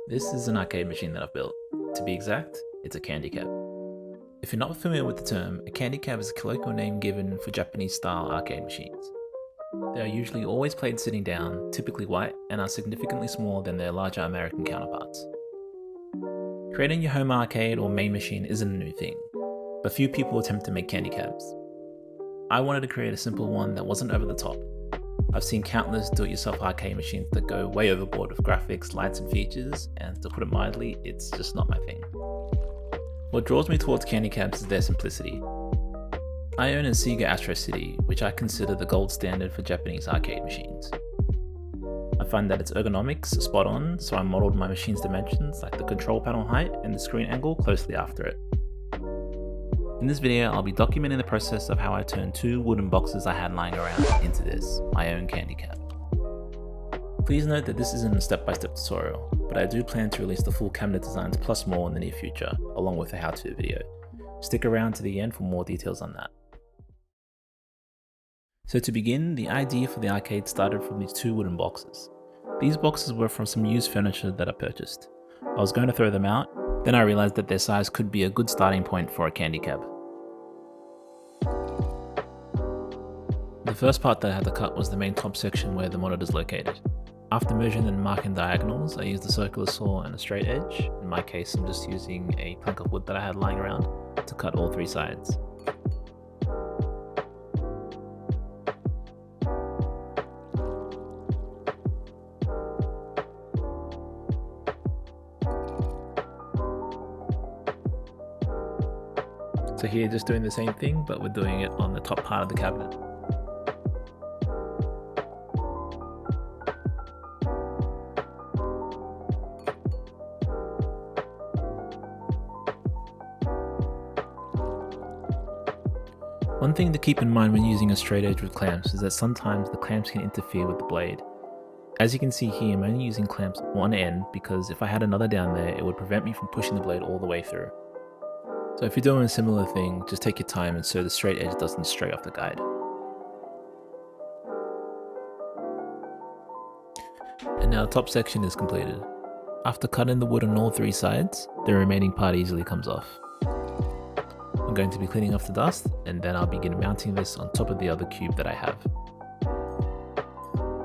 This is an arcade machine that I've built. To be exact, it's a candy cab. If you're not familiar with the term, a candy cab is a colloquial name given for Japanese-style arcade machines. They are usually always played sitting down, typically white, and are significantly smaller than their larger American counterparts. Creating your home arcade or main machine isn't a new thing, but few people attempt to make candy cabs. I wanted to create a simple one that wasn't over the top. I've seen countless do-it-yourself arcade machines that go way overboard with graphics, lights and features, and to put it mildly, it's just not my thing. What draws me towards candy cabs is their simplicity. I own a Sega Astro City, which I consider the gold standard for Japanese arcade machines. I find that its ergonomics are spot on, so I modeled my machine's dimensions like the control panel height and the screen angle closely after it. In this video, I'll be documenting the process of how I turned two wooden boxes I had lying around into this, my own candy cab. Please note that this isn't a step-by-step tutorial, but I do plan to release the full cabinet designs plus more in the near future, along with a how-to video. Stick around to the end for more details on that. So to begin, the idea for the arcade started from these two wooden boxes. These boxes were from some used furniture that I purchased. I was going to throw them out, then I realized that their size could be a good starting point for a candy cab. The first part that I had to cut was the main top section where the monitor is located. After measuring and marking diagonals, I used a circular saw and a straight edge. In my case, I'm just using a plank of wood that I had lying around to cut all three sides. So here, just doing the same thing, but we're doing it on the top part of the cabinet. One thing to keep in mind when using a straight edge with clamps is that sometimes the clamps can interfere with the blade. As you can see here, I'm only using clamps at one end because if I had another down there, it would prevent me from pushing the blade all the way through. So if you're doing a similar thing, just take your time and so the straight edge doesn't stray off the guide. And now the top section is completed. After cutting the wood on all three sides, the remaining part easily comes off. I'm going to be cleaning off the dust, and then I'll begin mounting this on top of the other cube that I have.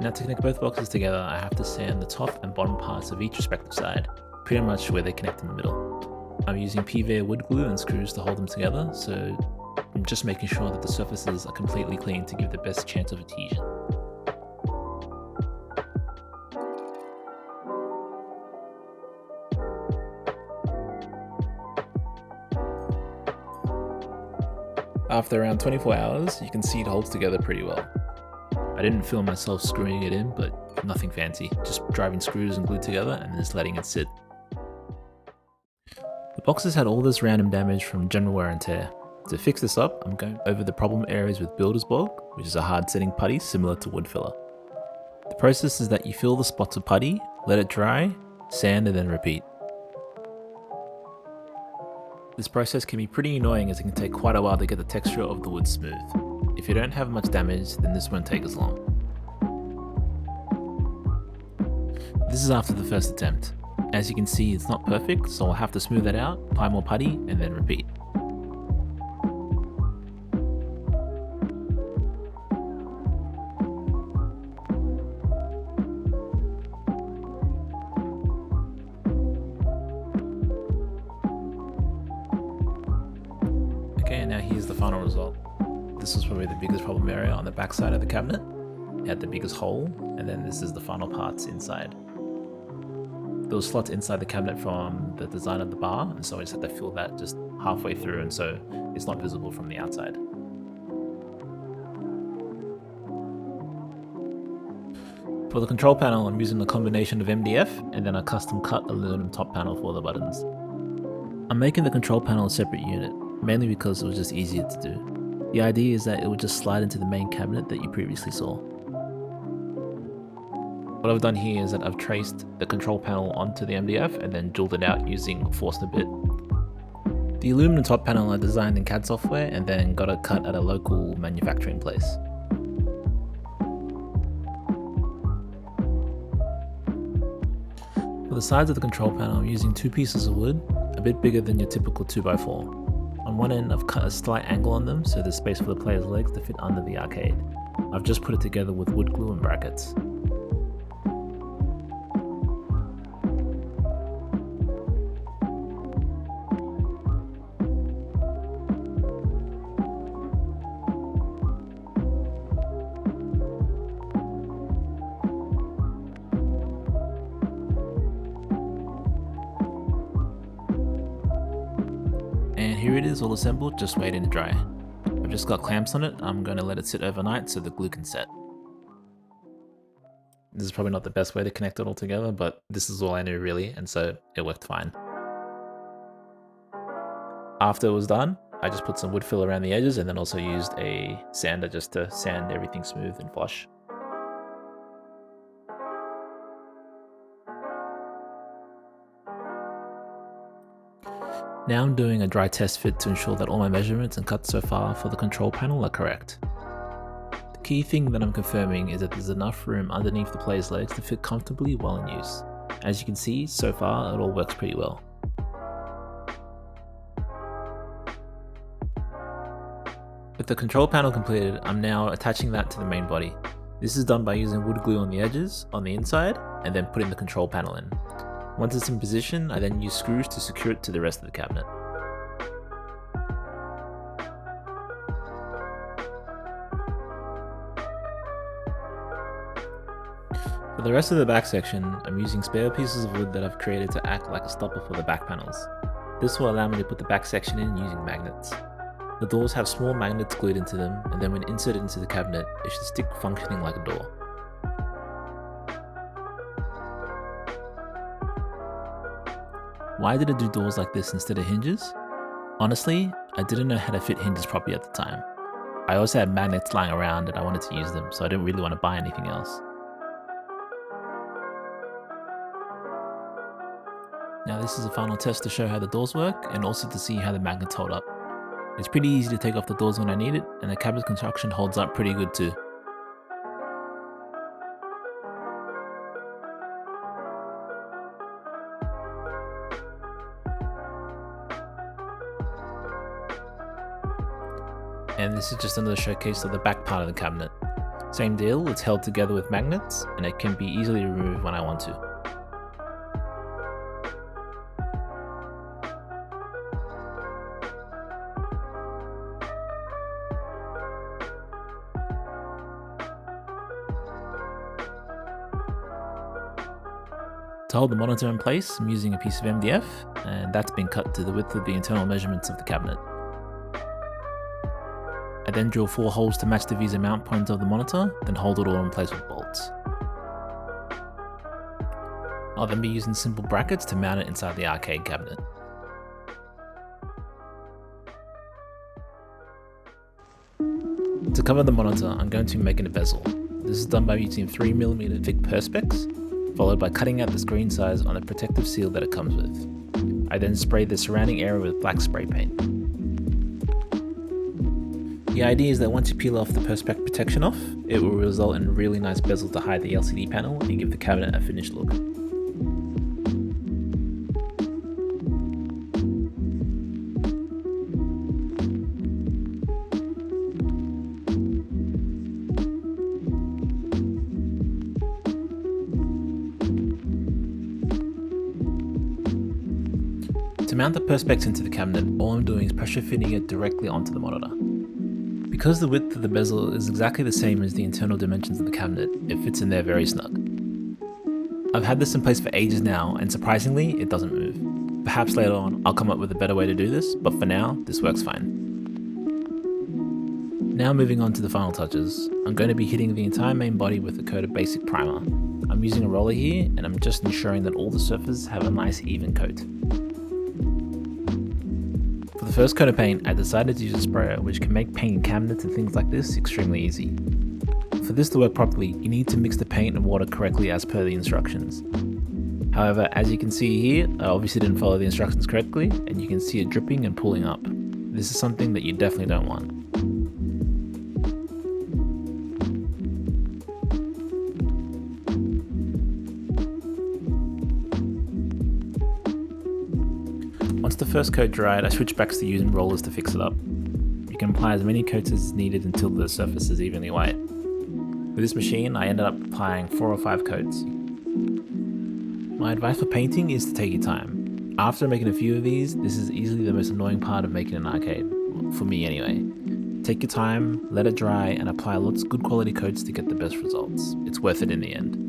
Now to connect both boxes together, I have to sand the top and bottom parts of each respective side, pretty much where they connect in the middle. I'm using PVA wood glue and screws to hold them together, so I'm just making sure that the surfaces are completely clean to give the best chance of adhesion. After around 24 hours, you can see it holds together pretty well. I didn't film myself screwing it in, but nothing fancy, just driving screws and glue together and just letting it sit. The boxes had all this random damage from general wear and tear. To fix this up, I'm going over the problem areas with builder's bulk, which is a hard setting putty similar to wood filler. The process is that you fill the spots with putty, let it dry, sand and then repeat. This process can be pretty annoying as it can take quite a while to get the texture of the wood smooth. If you don't have much damage, then this won't take as long. This is after the first attempt. As you can see, it's not perfect, so I'll have to smooth it out, apply more putty, and then repeat. Okay, now here's the final result. This was probably the biggest problem area on the back side of the cabinet. It had the biggest hole, and then this is the final parts inside. There was slots inside the cabinet from the design of the bar, and so I just had to fill that just halfway through, and so it's not visible from the outside. For the control panel, I'm using a combination of MDF and then a custom cut aluminum top panel for the buttons. I'm making the control panel a separate unit, mainly because it was just easier to do. The idea is that it would just slide into the main cabinet that you previously saw. What I've done here is that I've traced the control panel onto the MDF and then jeweled it out using a Forstner bit. The aluminum top panel I designed in CAD software and then got it cut at a local manufacturing place. For the sides of the control panel, I'm using two pieces of wood, a bit bigger than your typical 2x4. On one end, I've cut a slight angle on them so there's space for the player's legs to fit under the arcade. I've just put it together with wood glue and brackets. And here it is all assembled, just waiting to dry. I've just got clamps on it. I'm going to let it sit overnight so the glue can set. This is probably not the best way to connect it all together, but this is all I knew really, and so it worked fine. After it was done, I just put some wood fill around the edges and then also used a sander just to sand everything smooth and flush. Now I'm doing a dry test fit to ensure that all my measurements and cuts so far for the control panel are correct. The key thing that I'm confirming is that there's enough room underneath the player's legs to fit comfortably while in use. As you can see, so far it all works pretty well. With the control panel completed, I'm now attaching that to the main body. This is done by using wood glue on the edges, on the inside, and then putting the control panel in. Once it's in position, I then use screws to secure it to the rest of the cabinet. For the rest of the back section, I'm using spare pieces of wood that I've created to act like a stopper for the back panels. This will allow me to put the back section in using magnets. The doors have small magnets glued into them, and then when inserted into the cabinet, it should stick functioning like a door. Why did I do doors like this instead of hinges? Honestly, I didn't know how to fit hinges properly at the time. I also had magnets lying around and I wanted to use them, so I didn't really want to buy anything else. Now this is a final test to show how the doors work and also to see how the magnets hold up. It's pretty easy to take off the doors when I need it, and the cabinet construction holds up pretty good too. And this is just another showcase of the back part of the cabinet. Same deal, it's held together with magnets and it can be easily removed when I want to. To hold the monitor in place, I'm using a piece of MDF, and that's been cut to the width of the internal measurements of the cabinet. I then drill 4 holes to match the VESA mount point of the monitor, then hold it all in place with bolts. I'll then be using simple brackets to mount it inside the arcade cabinet. To cover the monitor, I'm going to be making a bezel. This is done by using 3mm thick perspex, followed by cutting out the screen size on the protective seal that it comes with. I then spray the surrounding area with black spray paint. The idea is that once you peel off the perspex protection off, it will result in a really nice bezel to hide the LCD panel and give the cabinet a finished look. To mount the perspex into the cabinet, all I'm doing is pressure fitting it directly onto the monitor. Because the width of the bezel is exactly the same as the internal dimensions of the cabinet, it fits in there very snug. I've had this in place for ages now, and surprisingly, it doesn't move. Perhaps later on, I'll come up with a better way to do this, but for now, this works fine. Now moving on to the final touches, I'm going to be hitting the entire main body with a coat of basic primer. I'm using a roller here, and I'm just ensuring that all the surfaces have a nice even coat. For the first coat of paint, I decided to use a sprayer which can make painting cabinets and things like this extremely easy. For this to work properly, you need to mix the paint and water correctly as per the instructions. However, as you can see here, I obviously didn't follow the instructions correctly, and you can see it dripping and pooling up. This is something that you definitely don't want. Once the first coat dried, I switched back to using rollers to fix it up. You can apply as many coats as needed until the surface is evenly white. With this machine, I ended up applying 4 or 5 coats. My advice for painting is to take your time. After making a few of these, this is easily the most annoying part of making an arcade, for me anyway. Take your time, let it dry, and apply lots of good quality coats to get the best results. It's worth it in the end.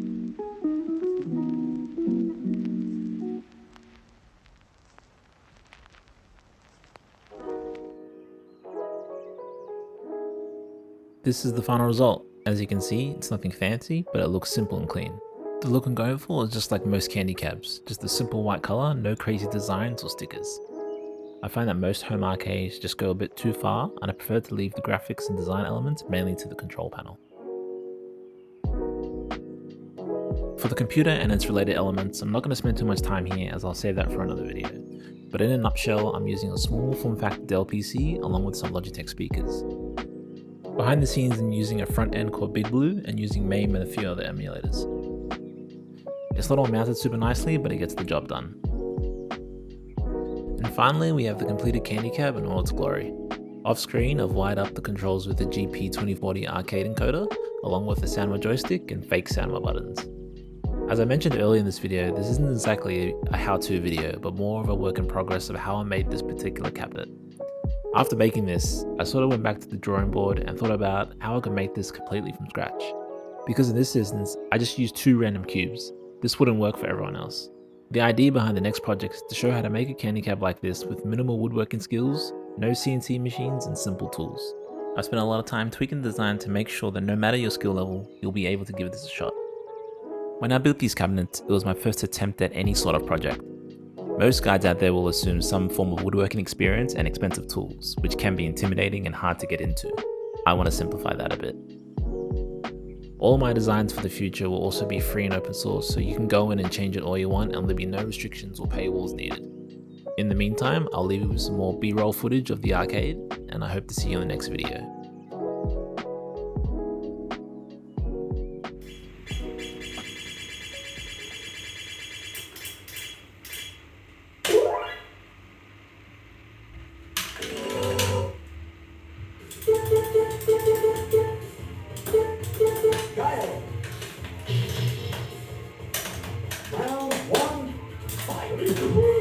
This is the final result. As you can see, it's nothing fancy, but it looks simple and clean. The look I'm going for is just like most candy cabs, just a simple white colour, no crazy designs or stickers. I find that most home arcades just go a bit too far, and I prefer to leave the graphics and design elements mainly to the control panel. For the computer and its related elements, I'm not going to spend too much time here as I'll save that for another video. But in a nutshell, I'm using a small form factor Dell PC along with some Logitech speakers. Behind the scenes, I'm using a front end called Big Blue and using MAME and a few other emulators. It's not all mounted super nicely, but it gets the job done. And finally, we have the completed candy cab in all its glory. Off screen, I've wired up the controls with the GP2040 arcade encoder, along with the Sanwa joystick and fake Sanwa buttons. As I mentioned earlier in this video, this isn't exactly a how-to video, but more of a work in progress of how I made this particular cabinet. After making this, I sort of went back to the drawing board and thought about how I could make this completely from scratch. Because in this instance, I just used 2 random cubes. This wouldn't work for everyone else. The idea behind the next project is to show how to make a candy cab like this with minimal woodworking skills, no CNC machines, and simple tools. I've spent a lot of time tweaking the design to make sure that no matter your skill level, you'll be able to give this a shot. When I built these cabinets, it was my first attempt at any sort of project. Most guides out there will assume some form of woodworking experience and expensive tools, which can be intimidating and hard to get into. I want to simplify that a bit. All my designs for the future will also be free and open source, so you can go in and change it all you want and there'll be no restrictions or paywalls needed. In the meantime, I'll leave you with some more B-roll footage of the arcade, and I hope to see you in the next video. Round 1, fight!